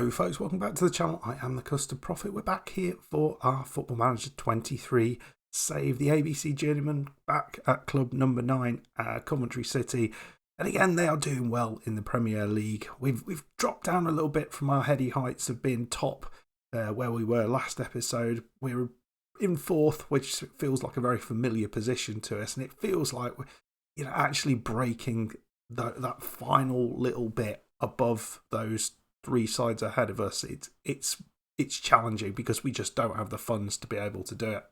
Hello folks, welcome back to the channel. I am the Custard Prophet. We're back here for our Football Manager 23 save. The ABC Journeyman back at club number 9, Coventry City. And again, they are doing well in the Premier League. We've dropped down a little bit from our heady heights of being top where we were last episode. We're in 4th, which feels like a very familiar position to us. And it feels like we're actually breaking that final little bit above those 3 sides ahead of us. It's challenging because we just don't have the funds to be able to do it.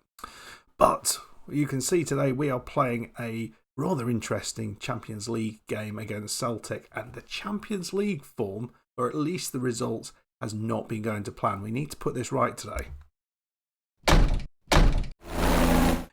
But you can see today we are playing a rather interesting Champions League game against Celtic, and the Champions League form, or at least the results, has not been going to plan. We need to put this right today.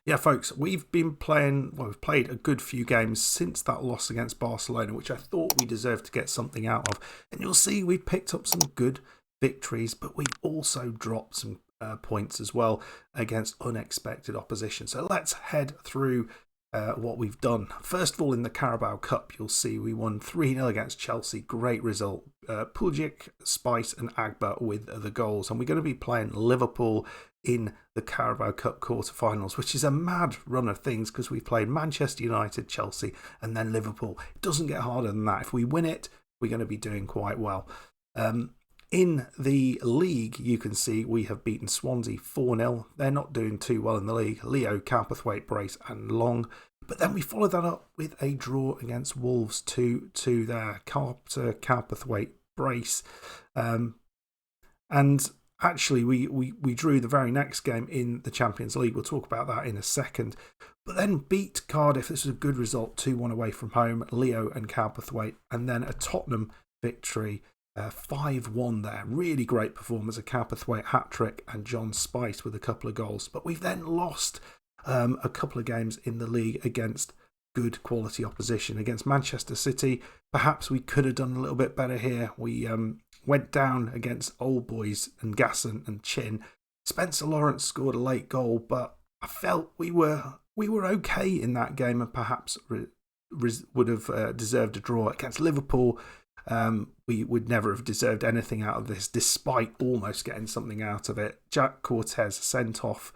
Yeah, folks, we've played a good few games since that loss against Barcelona, which I thought we deserved to get something out of. And you'll see we've picked up some good victories, but we've also dropped some points as well against unexpected opposition. So let's head through what we've done. First of all, in the Carabao Cup, you'll see we won 3-0 against Chelsea. Great result. Puljic, Spice and Agba with the goals. And we're going to be playing Liverpool in the Carabao Cup quarterfinals, which is a mad run of things because we've played Manchester United, Chelsea and then Liverpool. It doesn't get harder than that. If we win it, we're going to be doing quite well. In the league, you can see we have beaten Swansea 4-0. They're not doing too well in the league. Leo, Cowperthwaite, Brace and Long. But then we followed that up with a draw against Wolves 2-2 there. Carter, Cowperthwaite, Brace. And actually, we drew the very next game in the Champions League. We'll talk about that in a second. But then beat Cardiff. This was a good result, 2-1 away from home. Leo and Cowperthwaite. And then a Tottenham victory. 5-1 there. Really great performance. A Cowperthwaite hat-trick and John Spice with a couple of goals. But we've then lost a couple of games in the league against good quality opposition. Against Manchester City, perhaps we could have done a little bit better here. We went down against Old Boys and Gasson and Chin. Spencer Lawrence scored a late goal, but I felt we were okay in that game and perhaps would have deserved a draw. Against Liverpool, we would never have deserved anything out of this, despite almost getting something out of it. Jack Cortez sent off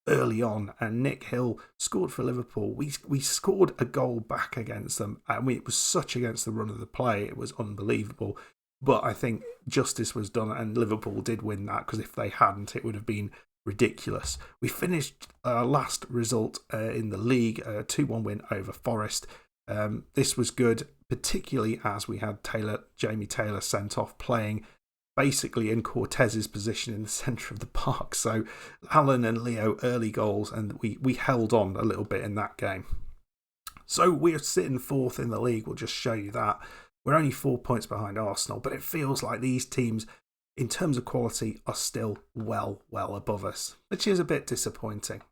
early on, and Nick Hill scored for Liverpool. We scored a goal back against them, and it was such against the run of the play. It was unbelievable. But I think justice was done, and Liverpool did win that, because if they hadn't, it would have been ridiculous. We finished our last result in the league, a 2-1 win over Forest. This was good, particularly as we had Jamie Taylor sent off playing basically in Cortez's position in the centre of the park. So Alan and Leo early goals, and we held on a little bit in that game. So we're sitting 4th in the league. We'll just show you that. We're only 4 points behind Arsenal, but it feels like these teams, in terms of quality, are still well above us, which is a bit disappointing.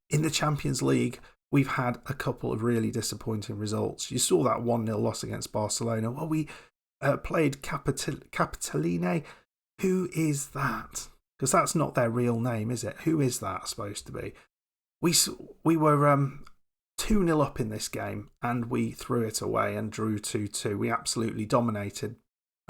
In the Champions League, we've had a couple of really disappointing results. You saw that 1-0 loss against Barcelona. Well, we played Capitaline. Who is that? Because that's not their real name, is it? Who is that supposed to be? We were 2-0 up in this game, and we threw it away and drew 2-2. We absolutely dominated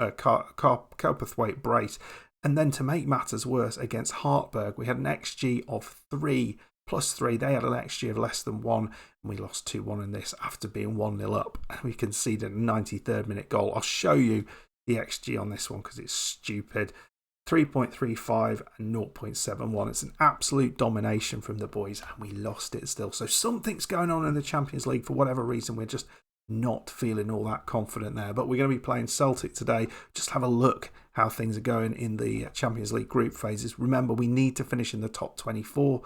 Cowperthwaite Brace. And then to make matters worse, against Hartberg, we had an XG of 3+3. They had an XG of less than 1, and we lost 2-1 in this after being 1-0 up. And we conceded a 93rd minute goal. I'll show you the XG on this one because it's stupid. 3.35 and 0.71. It's an absolute domination from the boys, and we lost it still. So something's going on in the Champions League. For whatever reason, we're just not feeling all that confident there. But we're going to be playing Celtic today. Just have a look how things are going in the Champions League group phases. Remember, we need to finish in the top 24.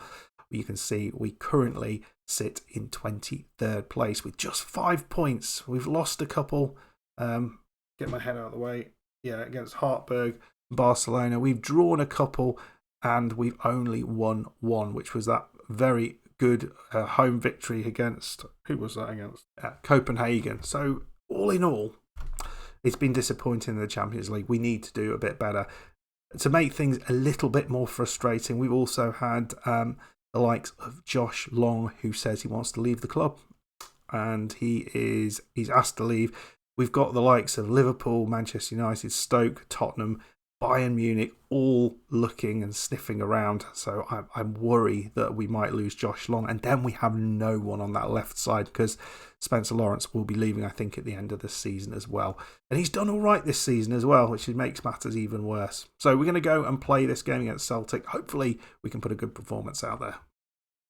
You can see we currently sit in 23rd place with just 5 points. We've lost a couple. Get my head out of the way. Yeah, against Hartberg, Barcelona. We've drawn a couple, and we've only won 1, which was that very good home victory against, who was that against? Copenhagen. So all in all, it's been disappointing in the Champions League. We need to do a bit better. To make things a little bit more frustrating, we've also had the likes of Josh Long, who says he wants to leave the club, and he's asked to leave. We've got the likes of Liverpool, Manchester United, Stoke, Tottenham, Bayern Munich all looking and sniffing around. So I'm worried that we might lose Josh Long. And then we have no one on that left side because Spencer Lawrence will be leaving, I think, at the end of the season as well. And he's done all right this season as well, which makes matters even worse. So we're going to go and play this game against Celtic. Hopefully we can put a good performance out there.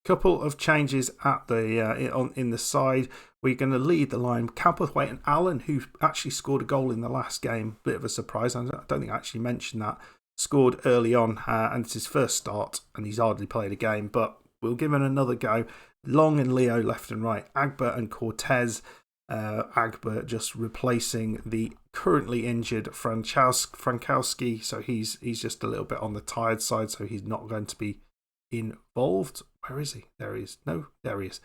Couple of changes at the in the side. We're going to lead the line. Calperthwaite and Allen, who actually scored a goal in the last game. Bit of a surprise. I don't think I actually mentioned that. Scored early on, and it's his first start, and he's hardly played a game, but we'll give him another go. Long and Leo left and right. Agba and Cortez. Agba just replacing the currently injured Frankowski, so he's just a little bit on the tired side, so he's not going to be involved. Where is he? There he is. No, there he is.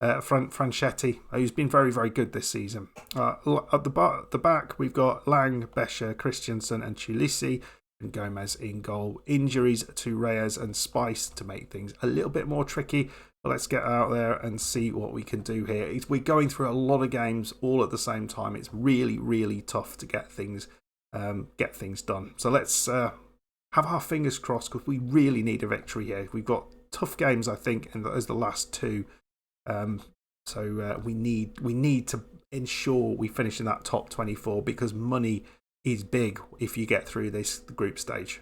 Franchetti, who's been very, very good this season. At the back, we've got Lang, Bescher, Christensen and Chulisi, and Gomez in goal. Injuries to Reyes and Spice to make things a little bit more tricky. But let's get out there and see what we can do here. We're going through a lot of games all at the same time. It's really, really tough to get things done. So let's have our fingers crossed because we really need a victory here. We've got tough games, I think, as the last two. So we need to ensure we finish in that top 24 because money is big if you get through this group stage.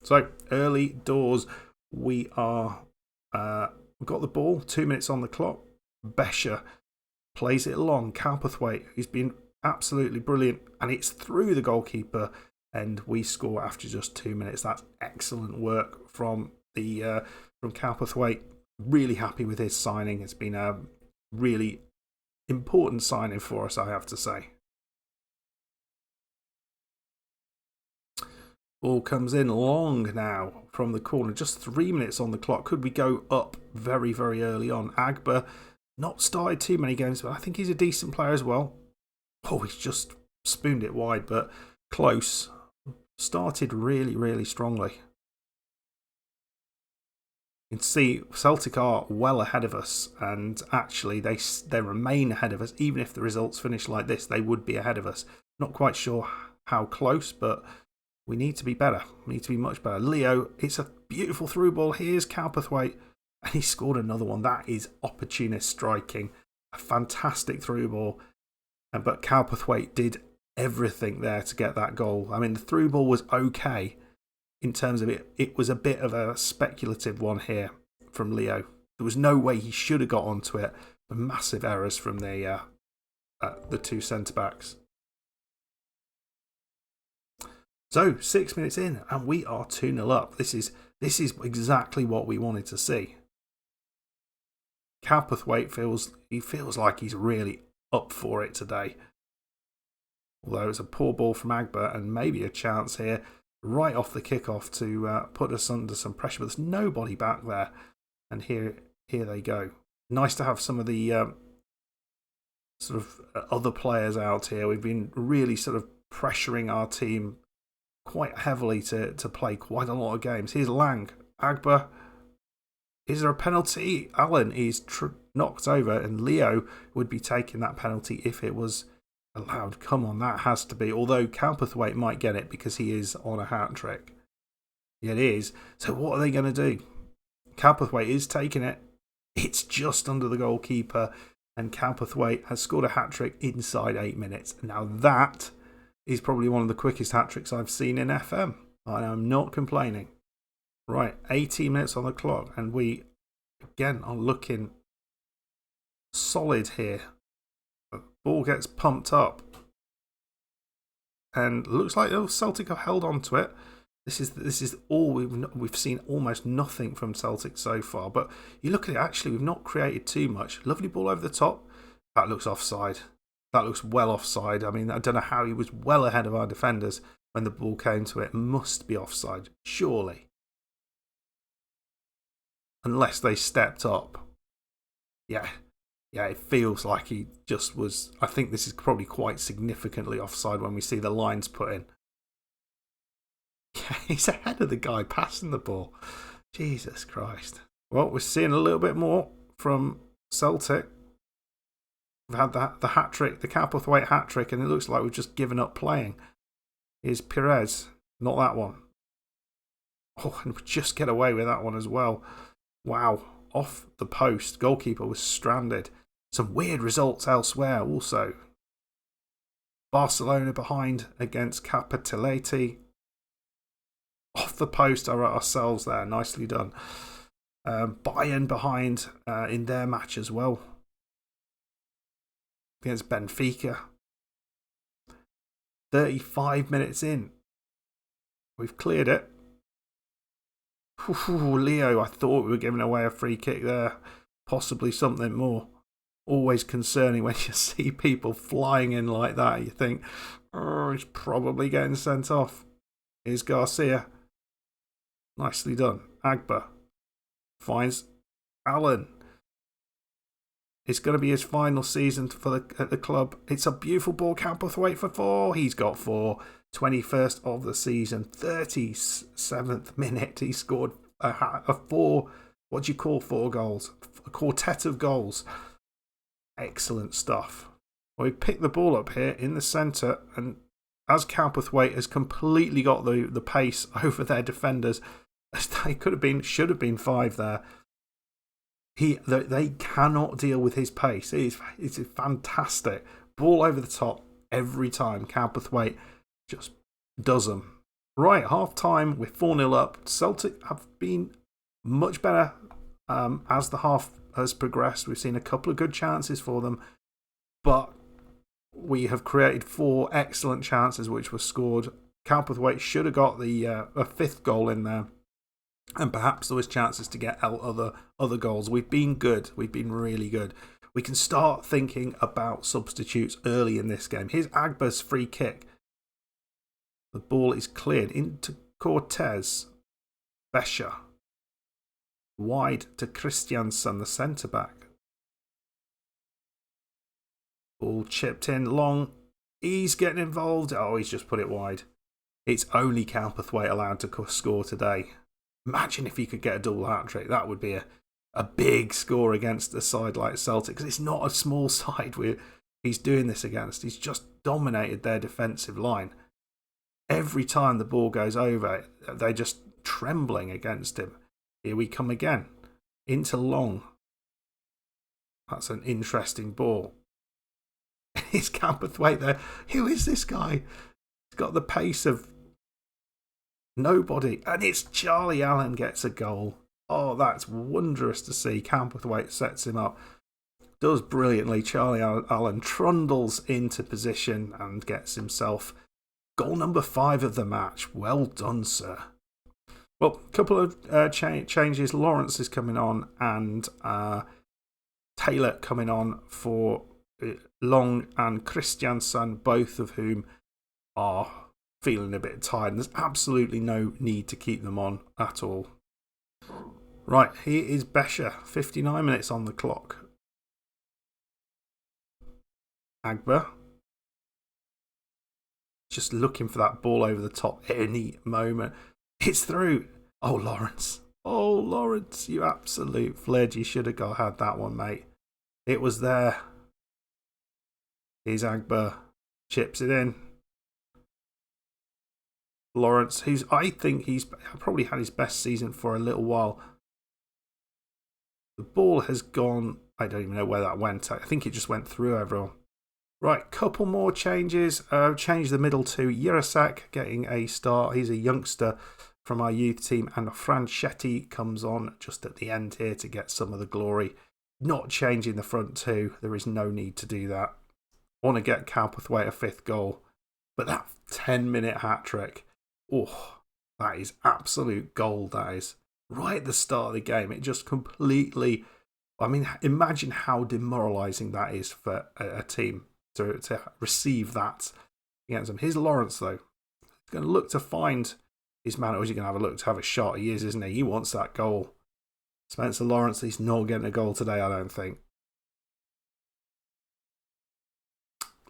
So early doors, we've got the ball. 2 minutes on the clock. Bescher plays it along. Calperthwaite, who's been absolutely brilliant, and it's through the goalkeeper. And we score after just 2 minutes. That's excellent work from Calperthwaite. Really happy with his signing. It's been a really important signing for us, I have to say. Ball comes in long now from the corner. Just 3 minutes on the clock. Could we go up very, very early on? Agba, not started too many games, but I think he's a decent player as well. Oh, he's just spooned it wide, but close. Started really, really strongly. You can see Celtic are well ahead of us, and actually they remain ahead of us. Even if the results finish like this, they would be ahead of us. Not quite sure how close, but we need to be better. We need to be much better. Leo, it's a beautiful through ball. Here's Calperthwaite, and he scored another one. That is opportunist striking. A fantastic through ball. But Calperthwaite did everything there to get that goal. I mean, the through ball was okay in terms of it. It was a bit of a speculative one here from Leo. There was no way he should have got onto it. But massive errors from the two centre-backs. So, 6 minutes in, and we are 2-0 up. This is exactly what we wanted to see. Calperthwaite feels like he's really up for it today. Although it's a poor ball from Agba and maybe a chance here right off the kickoff to put us under some pressure. But there's nobody back there. And here they go. Nice to have some of the sort of other players out here. We've been really sort of pressuring our team quite heavily to play quite a lot of games. Here's Lang. Agba. Is there a penalty? Allen is knocked over, and Leo would be taking that penalty if it was allowed. Come on, that has to be. Although Calperthwaite might get it because he is on a hat-trick. It is. So what are they going to do? Calperthwaite is taking it. It's just under the goalkeeper, and Calperthwaite has scored a hat-trick inside 8 minutes. Now that is probably one of the quickest hat-tricks I've seen in FM. And I'm not complaining. Right, 18 minutes on the clock, and we, again, are looking solid here. The ball gets pumped up, and looks like Celtic have held on to it. This is all we've seen. Almost nothing from Celtic so far, but you look at it, actually, we've not created too much. Lovely ball over the top. That looks offside. That looks well offside. I mean, I don't know how he was well ahead of our defenders when the ball came to it. Must be offside, surely. Unless they stepped up. Yeah, it feels like he just was. I think this is probably quite significantly offside when we see the lines put in. Yeah, he's ahead of the guy passing the ball. Jesus Christ. Well, we're seeing a little bit more from Celtic. We've had the hat-trick, the Cowperthwaite hat-trick, and it looks like we've just given up playing. Here's Perez. Not that one. Oh, and we just get away with that one as well. Wow. Off the post. Goalkeeper was stranded. Some weird results elsewhere also. Barcelona behind against Capitolete. Off the post ourselves there. Nicely done. Bayern behind in their match as well. Against Benfica. 35 minutes in. We've cleared it. Ooh, Leo, I thought we were giving away a free kick there. Possibly something more. Always concerning when you see people flying in like that. You think, oh, he's probably getting sent off. Here's Garcia. Nicely done. Agba finds Allen. It's going to be his final season at the club. It's a beautiful ball. Cowperthwaite for 4. He's got 4. 21st of the season. 37th minute. He scored a 4. What do you call 4 goals? A quartet of goals. Excellent stuff. Well, we picked the ball up here in the centre, and as Cowperthwaite has completely got the pace over their defenders, they should have been 5 there. They cannot deal with his pace. It's fantastic. Ball over the top every time. Cowperthwaite just does them. Right, half time, we're 4-0 up. Celtic have been much better as the half has progressed. We've seen a couple of good chances for them, but we have created 4 excellent chances which were scored. Cowperthwaite should have got a 5th goal in there, and perhaps there was chances to get out other goals. We've been good. We've been really good. We can start thinking about substitutes early in this game. Here's Agba's free kick. The ball is cleared into Cortez. Bescher. Wide to Christiansen, the centre-back. Ball chipped in long. He's getting involved. Oh, he's just put it wide. It's only Cowperthwaite allowed to score today. Imagine if he could get a double hat-trick. That would be a big score against a side like Celtic, because it's not a small side he's doing this against. He's just dominated their defensive line. Every time the ball goes over, they're just trembling against him. Here we come again. Into long. That's an interesting ball. It's Cowperthwaite there. Who is this guy? He's got the pace of nobody. And it's Charlie Allen gets a goal. Oh, that's wondrous to see. Cowperthwaite sets him up. Does brilliantly. Charlie Allen trundles into position and gets himself goal number 5 of the match. Well done, sir. Well, a couple of changes. Lawrence is coming on, and Taylor coming on for Long and Christiansen, both of whom are feeling a bit tired. And there's absolutely no need to keep them on at all. Right, here is Bescher. 59 minutes on the clock. Agba. Just looking for that ball over the top any moment. It's through. Oh, Lawrence. Oh, Lawrence, you absolute fledge. You should have had that one, mate. It was there. Here's Agba. Chips it in. Lawrence, I think he's probably had his best season for a little while. The ball has gone. I don't even know where that went. I think it just went through everyone. Right, couple more changes. Change the middle to Jurasek getting a start. He's a youngster from our youth team, and Franchetti comes on just at the end here to get some of the glory. Not changing the front 2. There is no need to do that. Want to get Cowperthwaite a 5th goal, but that 10-minute hat-trick, oh, that is absolute gold, that is. Right at the start of the game, it just completely, I mean, imagine how demoralising that is for a team to receive that against them. Here's Lawrence, though. He's going to look to find his man, or is he going to have a look to have a shot? He is, isn't he? He wants that goal. Spencer Lawrence, he's not getting a goal today, I don't think.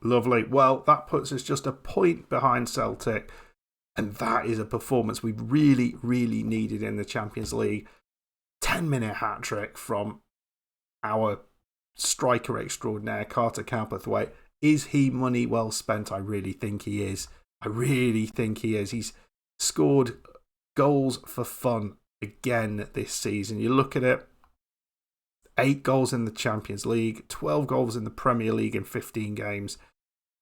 Lovely. Well, that puts us just a point behind Celtic, and that is a performance we really, really needed in the Champions League. 10-minute hat-trick from our striker extraordinaire, Carter Cowperthwaite. Is he money well spent? I really think he is. I really think he is. He's scored goals for fun again this season. You look at it, 8 goals in the Champions League, 12 goals in the Premier League in 15 games.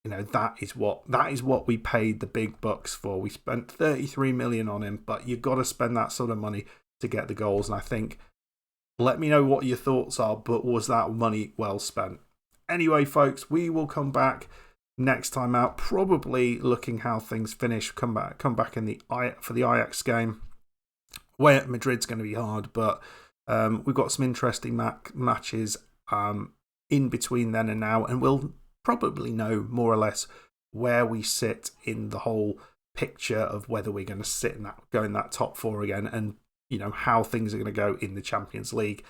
You know, that is what we paid the big bucks for. We spent 33 million on him, but you've got to spend that sort of money to get the goals. And I think, let me know what your thoughts are, but was that money well spent? Anyway, folks, we will come back next time out, probably looking how things finish. Come back in for the Ajax game. Away at Madrid's going to be hard, but we've got some interesting matches in between then and now, and we'll probably know more or less where we sit in the whole picture of whether we're going to go in that top 4 again, and you know how things are going to go in the Champions League.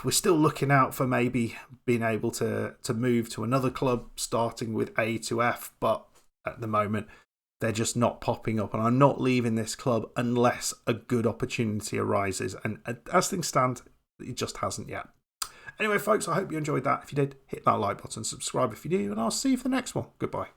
We're still looking out for maybe being able to move to another club starting with A to F, but at the moment they're just not popping up, and I'm not leaving this club unless a good opportunity arises, and as things stand, it just hasn't yet. Anyway, folks, I hope you enjoyed that. If you did, hit that like button, subscribe if you do, and I'll see you for the next one. Goodbye.